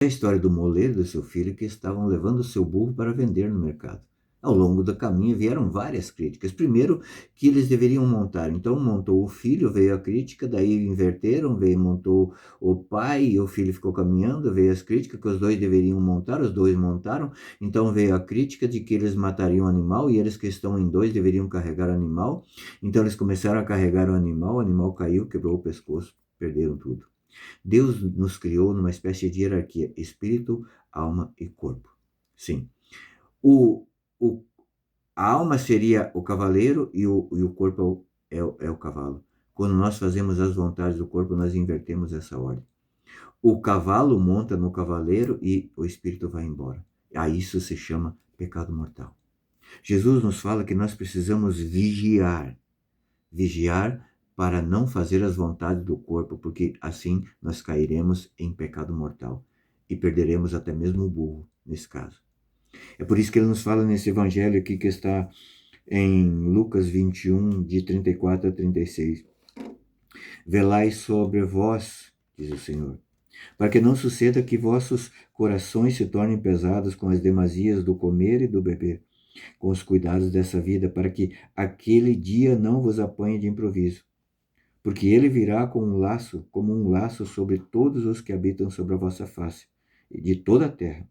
a história do moleiro do seu filho que estavam levando o seu burro para vender no mercado. Ao longo do caminho vieram várias críticas. Primeiro, que eles deveriam montar. Então montou o filho, veio a crítica, daí inverteram, montou o pai e o filho ficou caminhando, veio as críticas que os dois deveriam montar, os dois montaram. Então veio a crítica de que eles matariam o animal e eles que estão em dois deveriam carregar o animal. Então eles começaram a carregar o animal caiu, quebrou o pescoço, perderam tudo. Deus nos criou numa espécie de hierarquia: espírito, alma e corpo. Sim. O, o, a alma seria o cavaleiro e o corpo é o cavalo. Quando nós fazemos as vontades do corpo, nós invertemos essa ordem. O cavalo monta no cavaleiro e o espírito vai embora. A isso se chama pecado mortal. Jesus nos fala que nós precisamos vigiar. Vigiar para não fazer as vontades do corpo, porque assim nós cairemos em pecado mortal e perderemos até mesmo o burro, nesse caso. É por isso que ele nos fala nesse evangelho aqui que está em Lucas 21, de 34 a 36. Velai sobre vós, diz o Senhor, para que não suceda que vossos corações se tornem pesados com as demasias do comer e do beber, com os cuidados dessa vida, para que aquele dia não vos apanhe de improviso. Porque ele virá como um laço sobre todos os que habitam sobre a vossa face, e de toda a terra.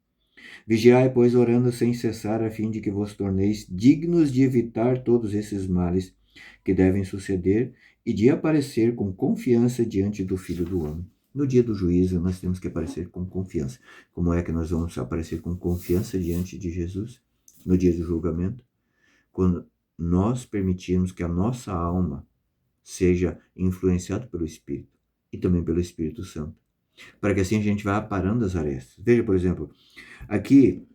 Vigiai, pois, orando sem cessar, a fim de que vos torneis dignos de evitar todos esses males que devem suceder e de aparecer com confiança diante do Filho do Homem. No dia do juízo, nós temos que aparecer com confiança. Como é que nós vamos aparecer com confiança diante de Jesus? No dia do julgamento, quando nós permitirmos que a nossa alma seja influenciada pelo Espírito e também pelo Espírito Santo, para que assim a gente vá aparando as arestas. Veja, por exemplo, aqui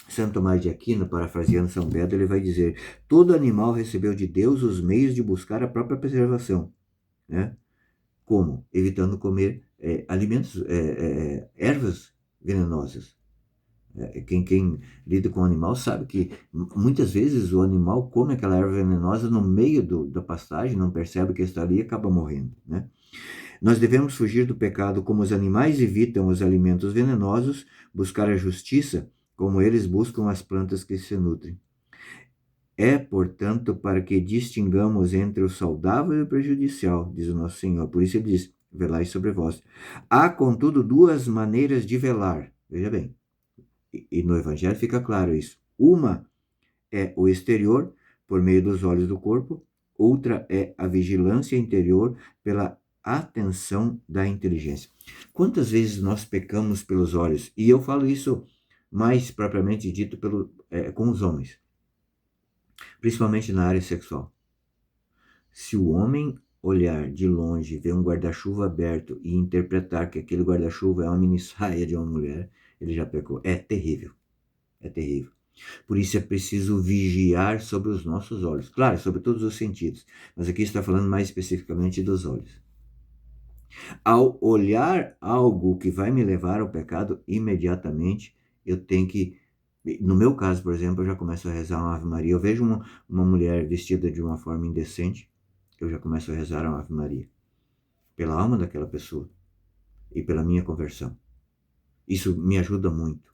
Santo Tomás de Aquino, parafraseando São Beda, ele vai dizer: todo animal recebeu de Deus os meios de buscar a própria preservação, né? Como? Evitando comer alimentos, ervas venenosas. Quem lida com o animal sabe que muitas vezes o animal come aquela erva venenosa no meio da pastagem, não percebe que está ali e acaba morrendo, né? Nós devemos fugir do pecado como os animais evitam os alimentos venenosos, buscar a justiça como eles buscam as plantas que se nutrem. É, portanto, para que distingamos entre o saudável e o prejudicial, diz o nosso Senhor. Por isso ele diz: velai sobre vós. Há, contudo, duas maneiras de velar. Veja bem. E no Evangelho fica claro isso. Uma é o exterior, por meio dos olhos do corpo. Outra é a vigilância interior, pela atenção da inteligência. Quantas vezes nós pecamos pelos olhos? E eu falo isso mais propriamente dito com os homens, principalmente na área sexual. Se o homem olhar de longe, ver um guarda-chuva aberto e interpretar que aquele guarda-chuva é uma mini saia de uma mulher, ele já pecou. É terrível. É terrível. Por isso é preciso vigiar sobre os nossos olhos. Claro, sobre todos os sentidos, mas aqui está falando mais especificamente dos olhos. Ao olhar algo que vai me levar ao pecado, imediatamente eu tenho que... No meu caso, por exemplo, eu já começo a rezar uma Ave Maria. Eu vejo uma mulher vestida de uma forma indecente, eu já começo a rezar uma Ave Maria. Pela alma daquela pessoa e pela minha conversão. Isso me ajuda muito.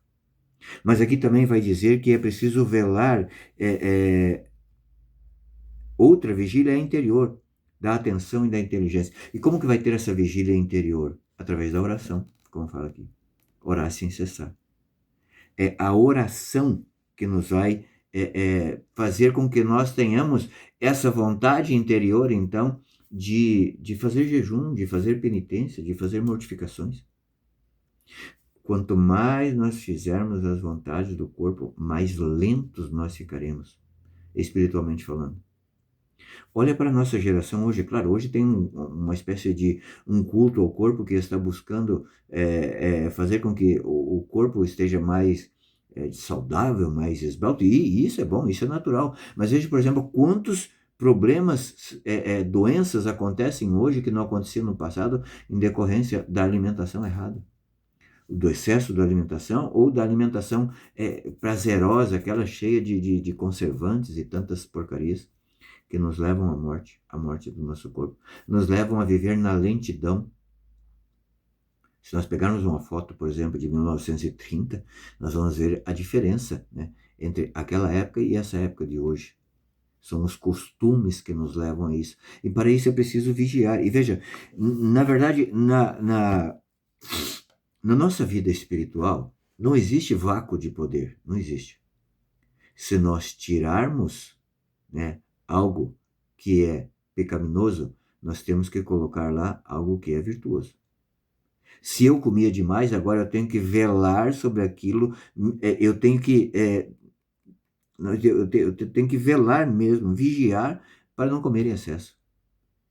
Mas aqui também vai dizer que é preciso velar. Outra vigília é interior, da atenção e da inteligência. E como que vai ter essa vigília interior? Através da oração, como fala aqui. Orar sem cessar. É a oração que nos vai fazer com que nós tenhamos essa vontade interior, então, de fazer jejum, de fazer penitência, de fazer mortificações. Quanto mais nós fizermos as vontades do corpo, mais lentos nós ficaremos, espiritualmente falando. Olha para a nossa geração hoje, claro, hoje tem uma espécie de um culto ao corpo que está buscando fazer com que o corpo esteja mais saudável, mais esbelto, e isso é bom, isso é natural. Mas veja, por exemplo, quantos problemas, doenças acontecem hoje que não aconteciam no passado em decorrência da alimentação errada. Do excesso da alimentação ou da alimentação prazerosa, aquela cheia de conservantes e tantas porcarias que nos levam à morte do nosso corpo, nos levam a viver na lentidão. Se nós pegarmos uma foto, por exemplo, de 1930, nós vamos ver a diferença, né, entre aquela época e essa época de hoje. São os costumes que nos levam a isso. E para isso é preciso vigiar. E veja, na verdade, na nossa vida espiritual, não existe vácuo de poder. Não existe. Se nós tirarmos, né, algo que é pecaminoso, nós temos que colocar lá algo que é virtuoso. Se eu comia demais, agora eu tenho que velar sobre aquilo, eu tenho que, eu tenho que velar mesmo, vigiar para não comer em excesso.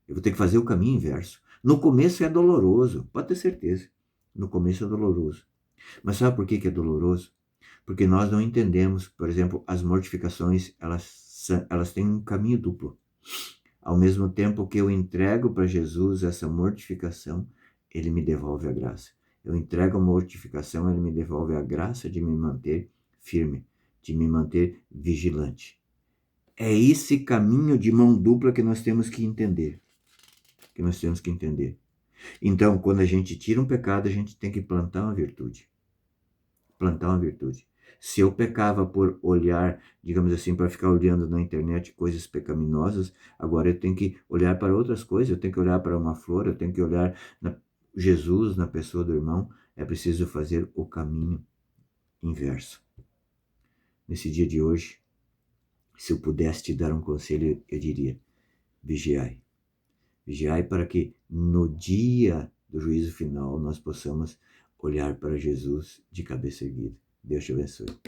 Eu vou ter que fazer o caminho inverso. No começo é doloroso, pode ter certeza. No começo é doloroso. Mas sabe por que é doloroso? Porque nós não entendemos, por exemplo, as mortificações, elas têm um caminho duplo. Ao mesmo tempo que eu entrego para Jesus essa mortificação, ele me devolve a graça. Eu entrego a mortificação, ele me devolve a graça de me manter firme, de me manter vigilante. É esse caminho de mão dupla que nós temos que entender. Então, quando a gente tira um pecado, a gente tem que plantar uma virtude. Se eu pecava por olhar, digamos assim, para ficar olhando na internet coisas pecaminosas, agora eu tenho que olhar para outras coisas, eu tenho que olhar para uma flor, eu tenho que olhar Jesus na pessoa do irmão. É preciso fazer o caminho inverso. Nesse dia de hoje, se eu pudesse te dar um conselho, eu diria: vigiai. Vigiai para que no dia do juízo final nós possamos olhar para Jesus de cabeça erguida. Deus te abençoe.